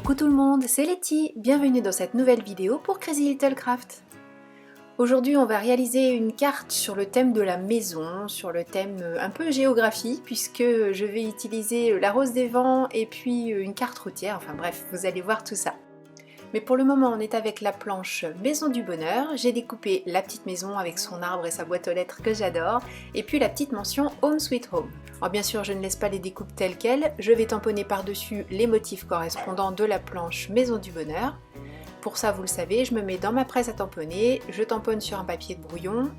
Coucou tout le monde, c'est Letty, bienvenue dans cette nouvelle vidéo pour Crazy Little Craft. Aujourd'hui on va réaliser une carte sur le thème de la maison, sur le thème un peu géographie, puisque je vais utiliser la rose des vents et puis une carte routière, enfin bref, vous allez voir tout ça. Mais pour le moment on est avec la planche Maison du Bonheur, j'ai découpé la petite maison avec son arbre et sa boîte aux lettres que j'adore, et puis la petite mention Home Sweet Home. Alors bien sûr je ne laisse pas les découpes telles quelles, je vais tamponner par-dessus les motifs correspondants de la planche Maison du Bonheur. Pour ça vous le savez, je me mets dans ma presse à tamponner, je tamponne sur un papier de brouillon,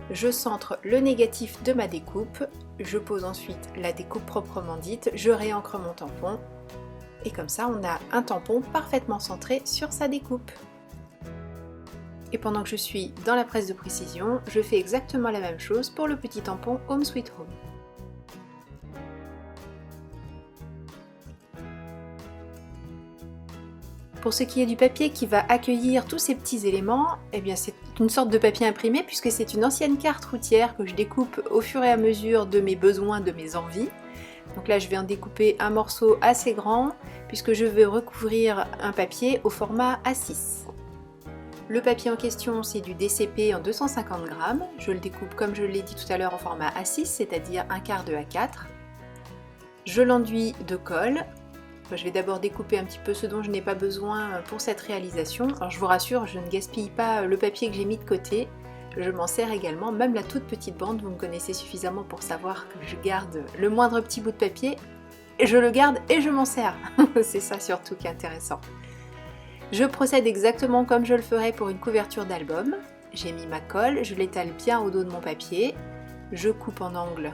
je centre le négatif de ma découpe, je pose ensuite la découpe proprement dite, je réancre mon tampon, et comme ça on a un tampon parfaitement centré sur sa découpe. Et pendant que je suis dans la presse de précision, je fais exactement la même chose pour le petit tampon Home Sweet Home. Pour ce qui est du papier qui va accueillir tous ces petits éléments, eh bien c'est une sorte de papier imprimé puisque c'est une ancienne carte routière que je découpe au fur et à mesure de mes besoins, de mes envies. Donc là je vais en découper un morceau assez grand puisque je veux recouvrir un papier au format A6. Le papier en question c'est du DCP en 250 grammes, je le découpe comme je l'ai dit tout à l'heure en format A6, c'est-à-dire un quart de A4. Je l'enduis de colle. Je vais d'abord découper un petit peu ce dont je n'ai pas besoin pour cette réalisation. Alors je vous rassure, je ne gaspille pas le papier que j'ai mis de côté. Je m'en sers également, même la toute petite bande, vous me connaissez suffisamment pour savoir que je garde le moindre petit bout de papier. Je le garde et je m'en sers. C'est ça surtout qui est intéressant. Je procède exactement comme je le ferais pour une couverture d'album. J'ai mis ma colle, je l'étale bien au dos de mon papier. Je coupe en angle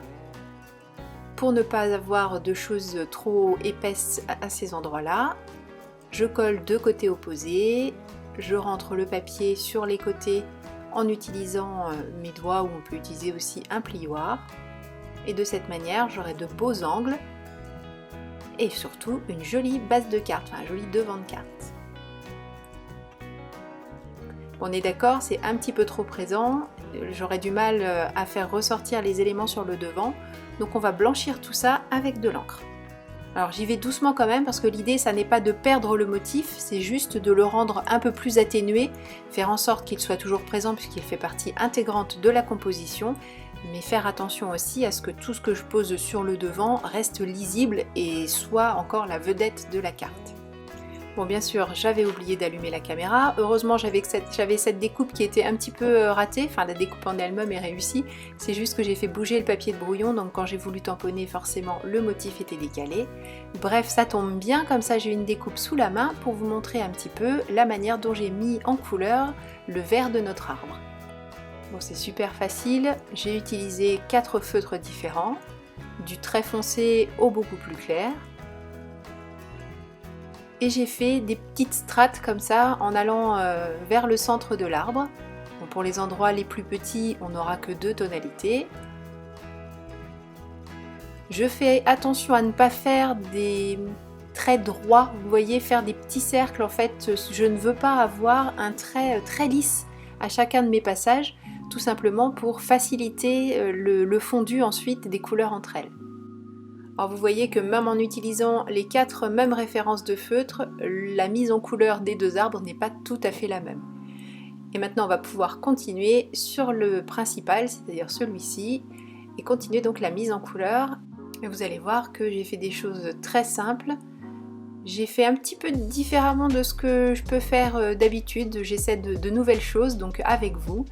pour ne pas avoir de choses trop épaisses à ces endroits-là. Je colle deux côtés opposés, je rentre le papier sur les côtés en utilisant mes doigts ou on peut utiliser aussi un plioir. Et de cette manière, j'aurai de beaux angles et surtout une jolie base de carte, enfin un joli devant de carte. On est d'accord, c'est un petit peu trop présent, j'aurais du mal à faire ressortir les éléments sur le devant, donc on va blanchir tout ça avec de l'encre. Alors j'y vais doucement quand même parce que l'idée ça n'est pas de perdre le motif, c'est juste de le rendre un peu plus atténué, faire en sorte qu'il soit toujours présent puisqu'il fait partie intégrante de la composition, mais faire attention aussi à ce que tout ce que je pose sur le devant reste lisible et soit encore la vedette de la carte. Bon bien sûr j'avais oublié d'allumer la caméra, heureusement j'avais cette découpe qui était un petit peu ratée, enfin la découpe en elle-même est réussie, c'est juste que j'ai fait bouger le papier de brouillon donc quand j'ai voulu tamponner forcément le motif était décalé. Bref ça tombe bien, comme ça j'ai une découpe sous la main pour vous montrer un petit peu la manière dont j'ai mis en couleur le vert de notre arbre. Bon c'est super facile, j'ai utilisé 4 feutres différents, du très foncé au beaucoup plus clair. Et j'ai fait des petites strates comme ça en allant vers le centre de l'arbre. Bon, pour les endroits les plus petits, on n'aura que 2 tonalités. Je fais attention à ne pas faire des traits droits, vous voyez, faire des petits cercles. En fait, je ne veux pas avoir un trait très lisse à chacun de mes passages, tout simplement pour faciliter le fondu ensuite des couleurs entre elles. Alors vous voyez que même en utilisant les 4 mêmes références de feutre, la mise en couleur des 2 arbres n'est pas tout à fait la même. Et maintenant on va pouvoir continuer sur le principal, c'est-à-dire celui-ci, et continuer donc la mise en couleur. Et vous allez voir que j'ai fait des choses très simples. J'ai fait un petit peu différemment de ce que je peux faire d'habitude, j'essaie de nouvelles choses donc avec vous.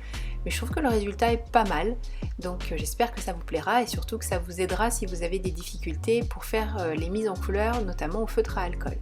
Mais je trouve que le résultat est pas mal, donc j'espère que ça vous plaira et surtout que ça vous aidera si vous avez des difficultés pour faire les mises en couleur, notamment au feutre à alcool.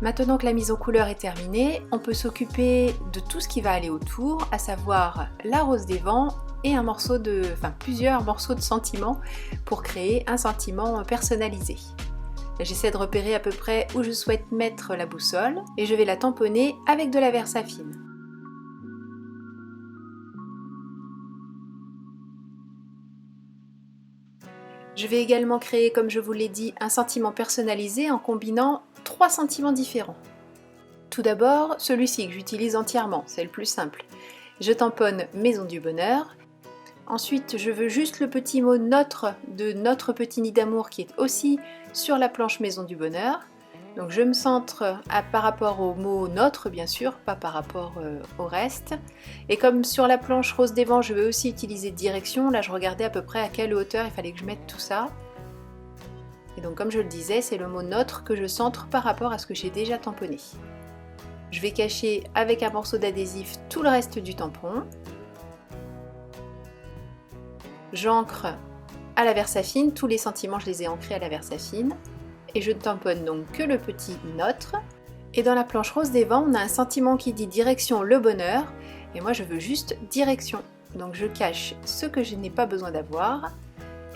Maintenant que la mise en couleur est terminée, on peut s'occuper de tout ce qui va aller autour, à savoir la rose des vents et plusieurs morceaux de sentiments pour créer un sentiment personnalisé. J'essaie de repérer à peu près où je souhaite mettre la boussole et je vais la tamponner avec de la Versafine. Je vais également créer, comme je vous l'ai dit, un sentiment personnalisé en combinant 3 sentiments différents. Tout d'abord, celui-ci que j'utilise entièrement, c'est le plus simple. Je tamponne Maison du Bonheur. Ensuite, je veux juste le petit mot Notre de Notre Petit Nid d'Amour qui est aussi sur la planche Maison du Bonheur. Donc je me centre par rapport au mot Notre, bien sûr, pas par rapport au reste. Et comme sur la planche Rose des Vents, je veux aussi utiliser direction, là je regardais à peu près à quelle hauteur il fallait que je mette tout ça. Et donc comme je le disais, c'est le mot Notre que je centre par rapport à ce que j'ai déjà tamponné. Je vais cacher avec un morceau d'adhésif tout le reste du tampon. J'ancre à la Versafine, tous les sentiments je les ai ancrés à la Versafine. Et je ne tamponne donc que le petit Notre. Et dans la planche Rose des Vents, on a un sentiment qui dit direction le bonheur. Et moi je veux juste direction. Donc je cache ce que je n'ai pas besoin d'avoir.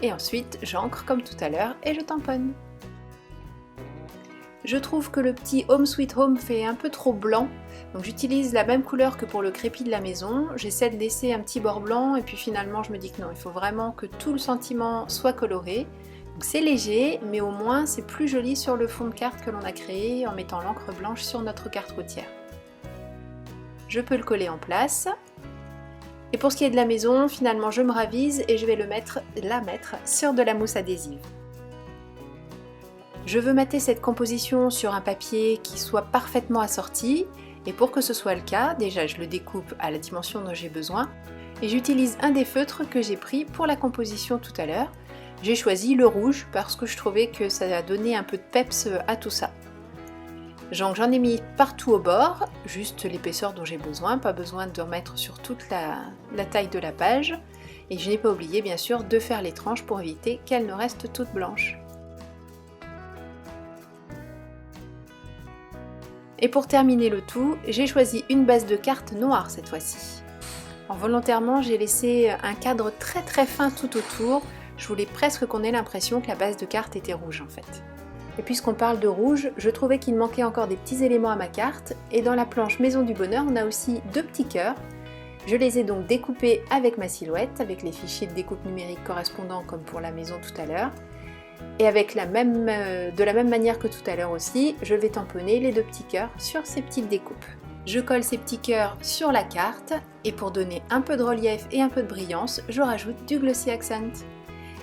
Et ensuite j'ancre comme tout à l'heure et je tamponne. Je trouve que le petit Home Sweet Home fait un peu trop blanc. Donc j'utilise la même couleur que pour le crépi de la maison. J'essaie de laisser un petit bord blanc et puis finalement je me dis que non, il faut vraiment que tout le sentiment soit coloré. Donc c'est léger, mais au moins c'est plus joli sur le fond de carte que l'on a créé en mettant l'encre blanche sur notre carte routière. Je peux le coller en place. Et pour ce qui est de la maison, finalement je me ravise et je vais la mettre sur de la mousse adhésive. Je veux mater cette composition sur un papier qui soit parfaitement assorti. Et pour que ce soit le cas, déjà je le découpe à la dimension dont j'ai besoin. Et j'utilise un des feutres que j'ai pris pour la composition tout à l'heure. J'ai choisi le rouge parce que je trouvais que ça a donné un peu de peps à tout ça. J'en ai mis partout au bord, juste l'épaisseur dont j'ai besoin, pas besoin de remettre sur toute la taille de la page. Et je n'ai pas oublié bien sûr de faire les tranches pour éviter qu'elles ne restent toutes blanches. Et pour terminer le tout, j'ai choisi une base de cartes noire cette fois-ci. Volontairement, j'ai laissé un cadre très très fin tout autour. Je voulais presque qu'on ait l'impression que la base de carte était rouge en fait. Et puisqu'on parle de rouge, je trouvais qu'il manquait encore des petits éléments à ma carte. Et dans la planche Maison du Bonheur, on a aussi 2 petits cœurs. Je les ai donc découpés avec ma silhouette, avec les fichiers de découpe numérique correspondants comme pour la maison tout à l'heure. Et avec de la même manière que tout à l'heure aussi, je vais tamponner les 2 petits cœurs sur ces petites découpes. Je colle ces petits cœurs sur la carte et pour donner un peu de relief et un peu de brillance, je rajoute du Glossy Accent.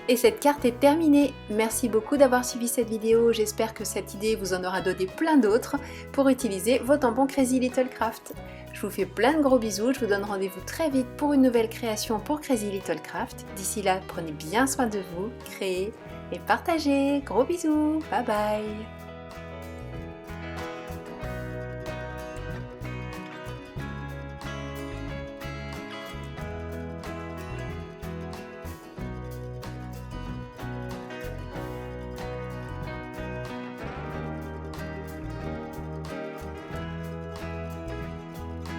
Et cette carte est terminée. Merci beaucoup d'avoir suivi cette vidéo. J'espère que cette idée vous en aura donné plein d'autres pour utiliser vos tampons Crazy Little Craft. Je vous fais plein de gros bisous. Je vous donne rendez-vous très vite pour une nouvelle création pour Crazy Little Craft. D'ici là, prenez bien soin de vous, créez et partagez. Gros bisous. Bye bye.